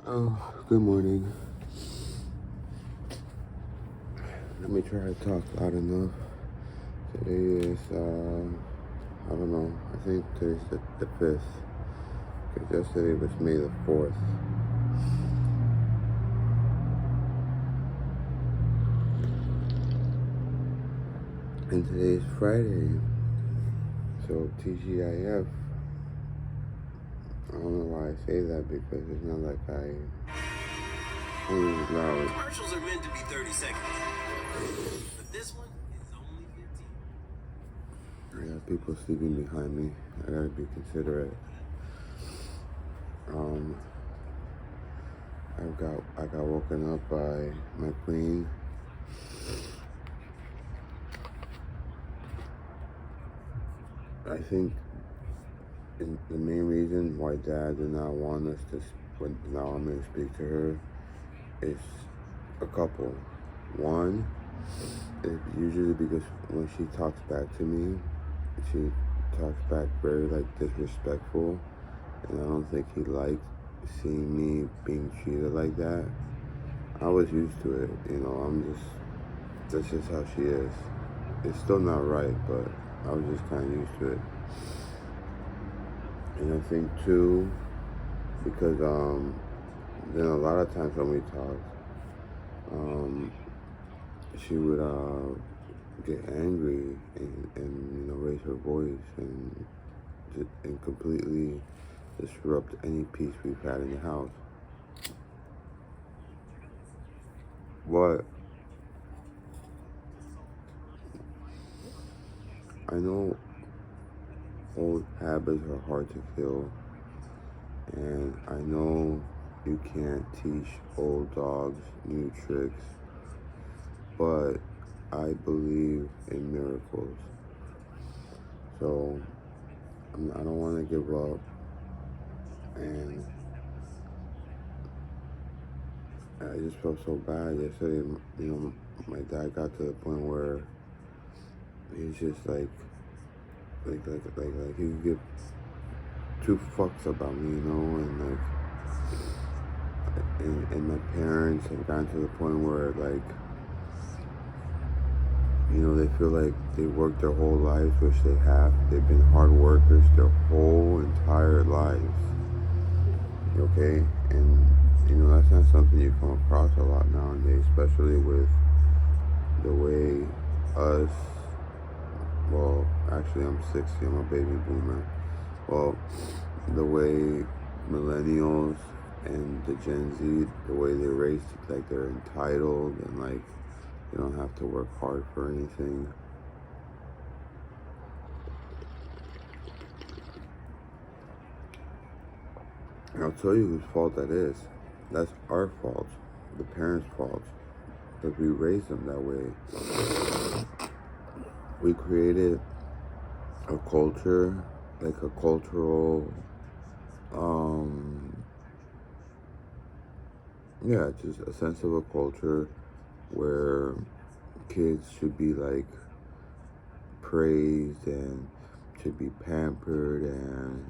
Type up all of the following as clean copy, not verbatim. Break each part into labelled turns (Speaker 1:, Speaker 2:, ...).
Speaker 1: Oh, good morning. Let me try to talk loud enough. Today is, I don't know, I think today's the 5th. Because yesterday was May the 4th. And today's Friday. So TGIF. I don't know why I say that because it's not like I loud.
Speaker 2: Commercials are meant to be 30 seconds. But this one is only 15.
Speaker 1: I got people sleeping behind me. I gotta be considerate. I got woken up by my queen. I think the main reason why Dad did not want us to allow me to speak to her is a couple. One is usually because when she talks back to me, she talks back very disrespectful, and I don't think he liked seeing me being treated like that. I was used to it, that's just how she is. It's still not right, but I was just kind of used to it. And I think too, because then a lot of times when we talked, she would get angry and raise her voice and completely disrupt any peace we've had in the house. But I know old habits are hard to kill, and I know you can't teach old dogs new tricks, but I believe in miracles. So I don't want to give up, and I just felt so bad yesterday. My dad got to the point where he's just like he could give two fucks about me, and my parents have gotten to the point where they feel like they worked their whole lives, which they have. They've been hard workers their whole entire lives. Okay? And that's not something you come across a lot nowadays, especially with the way us, well, actually I'm 60, I'm a baby boomer. Well, the way millennials and the Gen Z, the way they're raised, they're entitled and they don't have to work hard for anything. And I'll tell you whose fault that is. That's our fault, the parents' fault, because we raised them that way. We created a culture, a cultural, just a sense of a culture where kids should be praised and should be pampered and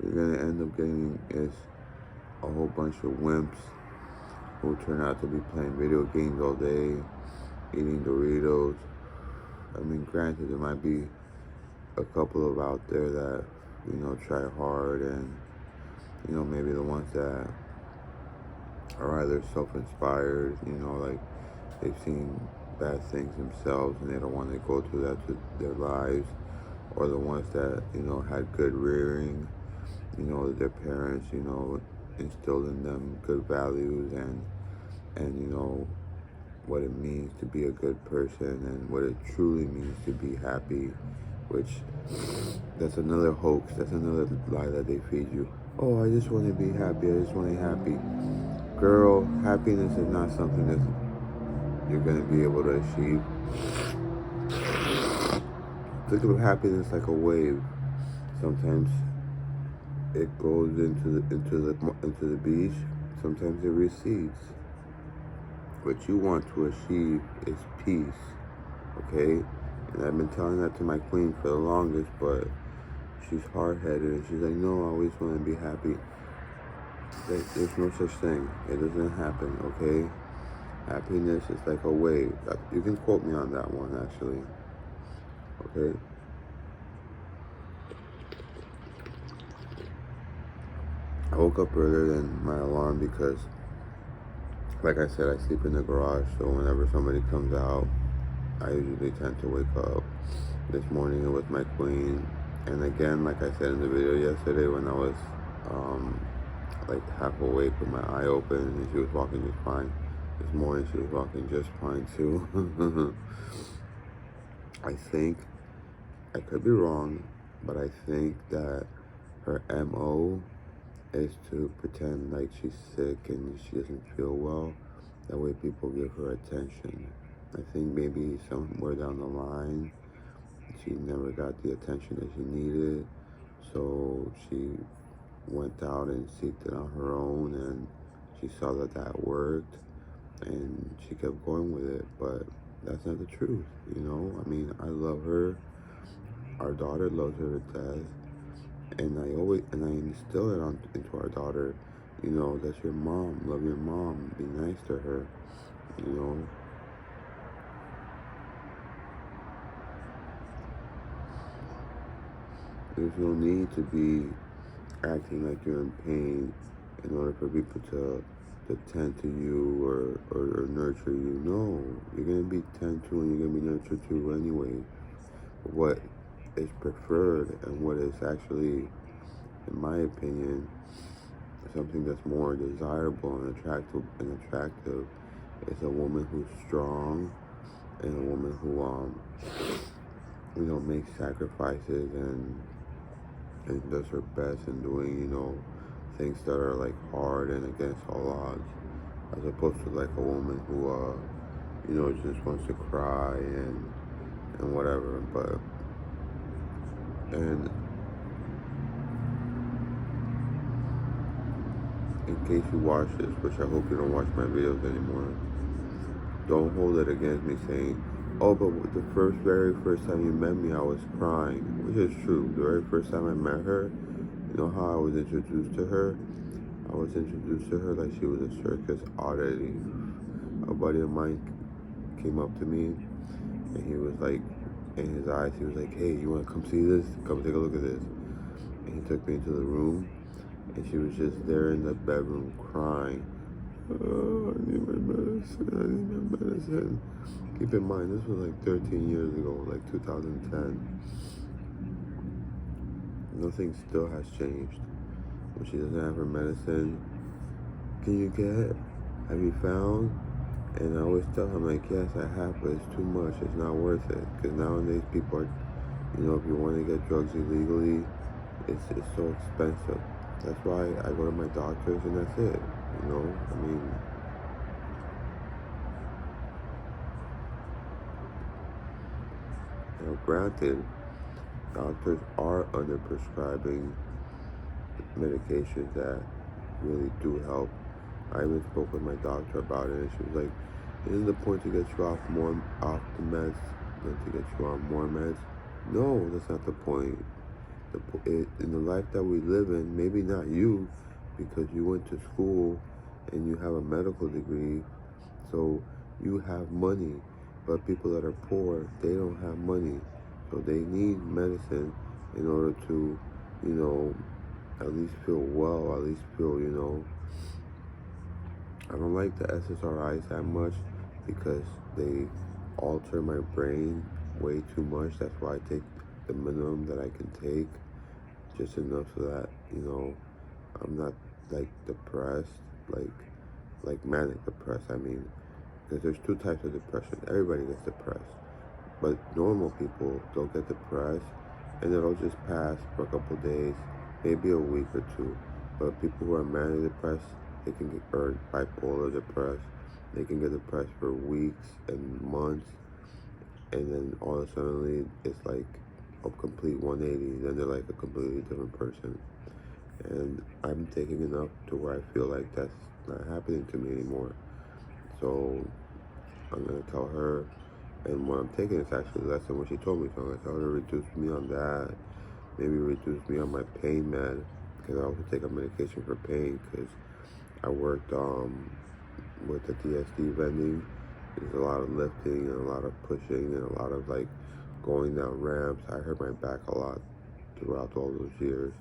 Speaker 1: we're gonna end up getting is a whole bunch of wimps who turn out to be playing video games all day, eating Doritos. I mean, granted, there might be a couple of out there that try hard and maybe the ones that are either self-inspired, they've seen bad things themselves and they don't want to go through that to their lives, or the ones that had good rearing, their parents instilled in them good values and what it means to be a good person and what it truly means to be happy, which that's another hoax, that's another lie that they feed you. Oh, I just want to be happy, I just want to be happy. Girl, happiness is not something that you're going to be able to achieve. Think of happiness like a wave. Sometimes it goes into the beach, sometimes it recedes. What you want to achieve is peace, okay? And I've been telling that to my queen for the longest, but she's hard-headed, and she's like, no, I always want to be happy. There's no such thing. It doesn't happen, okay? Happiness is like a wave. You can quote me on that one, actually. Okay? I woke up earlier than my alarm because, like I said, I sleep in the garage, so whenever somebody comes out, I usually tend to wake up. This morning it was my queen, and again, like I said in the video yesterday, when I was like half awake with my eye open, and she was walking just fine. This morning she was walking just fine too. I think, I could be wrong, but I think that her MO is to pretend like she's sick and she doesn't feel well. That way people give her attention. I think maybe somewhere down the line, she never got the attention that she needed. So she went out and seeked it on her own, and she saw that that worked, and she kept going with it. But that's not the truth, you know? I mean, I love her. Our daughter loves her to death. And I instill it into our daughter, you know, that's your mom. Love your mom. Be nice to her, you know. There's no need to be acting like you're in pain in order for people to tend to you or nurture you. No, you're going to be tend to and you're going to be nurtured to anyway. What is preferred and what is actually, in my opinion, something that's more desirable and attractive is a woman who's strong and a woman who makes sacrifices and does her best in doing, things that are like hard and against all odds, as opposed to like a woman who just wants to cry and whatever. But and in case you watch this, which I hope you don't watch my videos anymore, don't hold it against me saying, oh, but the very first time you met me, I was crying, which is true. The very first time I met her, you know how I was introduced to her? I was introduced to her like she was a circus oddity. A buddy of mine came up to me, and he was like, in his eyes, he was like, hey, you want to come see this? Come take a look at this. And he took me into the room, and she was just there in the bedroom crying. Oh, I need my medicine, I need my medicine. Keep in mind, this was like 13 years ago, like 2010. Nothing still has changed. When she doesn't have her medicine, can you get? Have you found? And I always tell her, like, yes, I have, but it's too much. It's not worth it. Because nowadays people are, if you want to get drugs illegally, it's so expensive. That's why I go to my doctors and that's it. I mean, granted, doctors are under prescribing medications that really do help. I even spoke with my doctor about it, and she was like, isn't the point to get you off the meds than to get you on more meds? No, that's not the point. In the life that we live in, maybe not you, because you went to school and you have a medical degree, so you have money. But people that are poor, they don't have money, so they need medicine in order to, at least feel well, at least feel, I don't like the SSRIs that much because they alter my brain way too much. That's why I take the minimum that I can take, just enough so that, I'm not like depressed, like manic depressed, I mean, because there's two types of depression. Everybody gets depressed, but normal people don't get depressed, and it'll just pass for a couple days, maybe a week or two. But people who are manic depressed, they can get, or bipolar depressed, they can get depressed for weeks and months, and then all of a sudden it's like a complete 180. Then they're like a completely different person. And I'm taking enough to where I feel like that's not happening to me anymore. So I'm gonna tell her, and what I'm taking is actually less than what she told me. So I'm gonna tell her to reduce me on that, maybe reduce me on my pain med, because I also take a medication for pain, because I worked with the DSD vending. There's a lot of lifting and a lot of pushing and a lot of like going down ramps. I hurt my back a lot throughout all those years,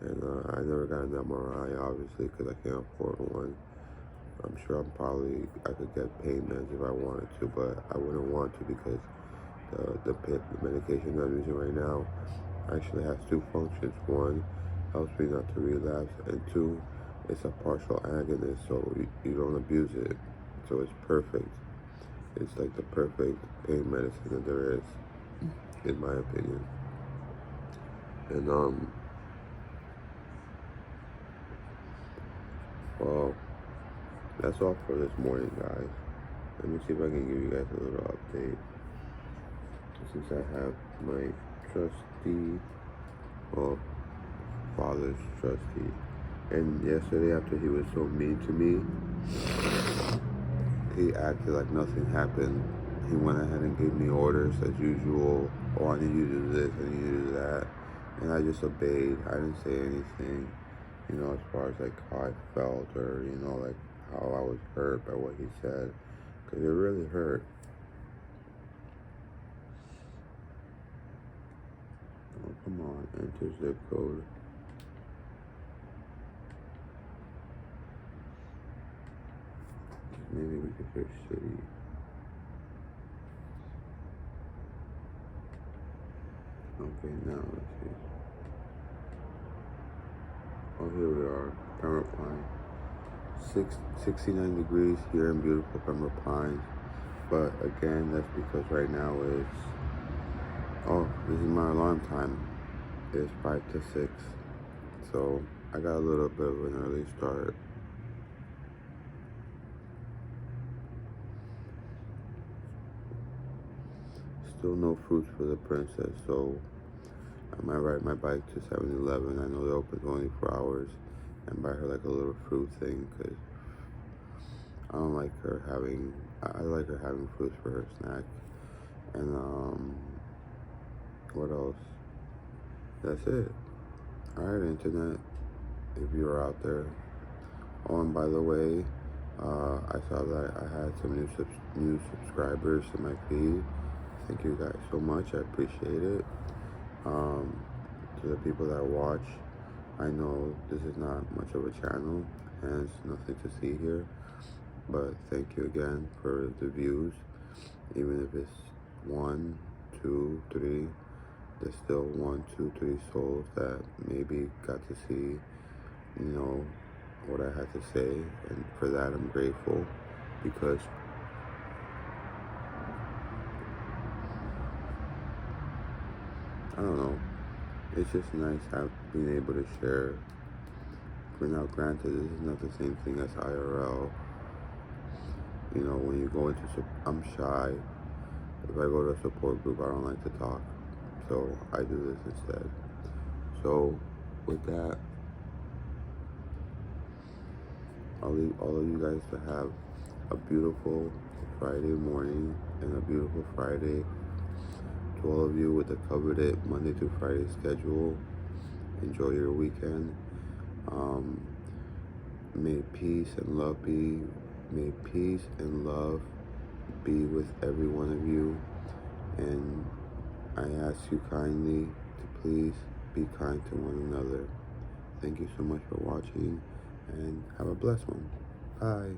Speaker 1: and I never got an MRI, obviously, because I can't afford one. I'm sure I could get pain meds if I wanted to, but I wouldn't want to, because the medication I'm using right now actually has two functions. One, helps me not to relapse, and two, it's a partial agonist, so you don't abuse it. So it's perfect. It's like the perfect pain medicine that there is, in my opinion. And well, that's all for this morning, guys. Let me see if I can give you guys a little update. Since I have my trustee, well, father's trustee, and yesterday after he was so mean to me, he acted like nothing happened. He went ahead and gave me orders as usual. Oh, I need you to do this, I need you to do that. And I just obeyed. I didn't say anything, as far as like how I felt, or, like how I was hurt by what he said. Because it really hurt. Oh, come on, enter zip code. Maybe we could search city. Okay, now let's see. Oh, here we are, Pembroke Pines. 69 degrees here in beautiful Pembroke Pines. But again, that's because right now this is my alarm time. It's 5 to 6. So I got a little bit of an early start. Still no fruits for the princess, so I might ride my bike to 7-Eleven. I know they open 24 hours, and buy her like a little fruit thing, because I don't like her having, I like her having fruits for her snack. And what else? That's it. Alright, internet, if you're out there. Oh, and by the way, I saw that I had some new subscribers to my feed. Thank you guys so much. I appreciate it. To the people that watch, I know this is not much of a channel, hence nothing to see here. But thank you again for the views. Even if it's 1, 2, 3, there's still 1, 2, 3 souls that maybe got to see, what I had to say. And for that, I'm grateful, because I don't know, it's just nice being able to share. For now, granted, this is not the same thing as IRL. When you go into, I'm shy. If I go to a support group, I don't like to talk. So I do this instead. So with that, I'll leave all of you guys to have a beautiful Friday morning and a beautiful Friday. To all of you with the coveted Monday through Friday schedule, enjoy your weekend. May peace and love be with every one of you. And I ask you kindly to please be kind to one another. Thank you so much for watching, and have a blessed one. Bye.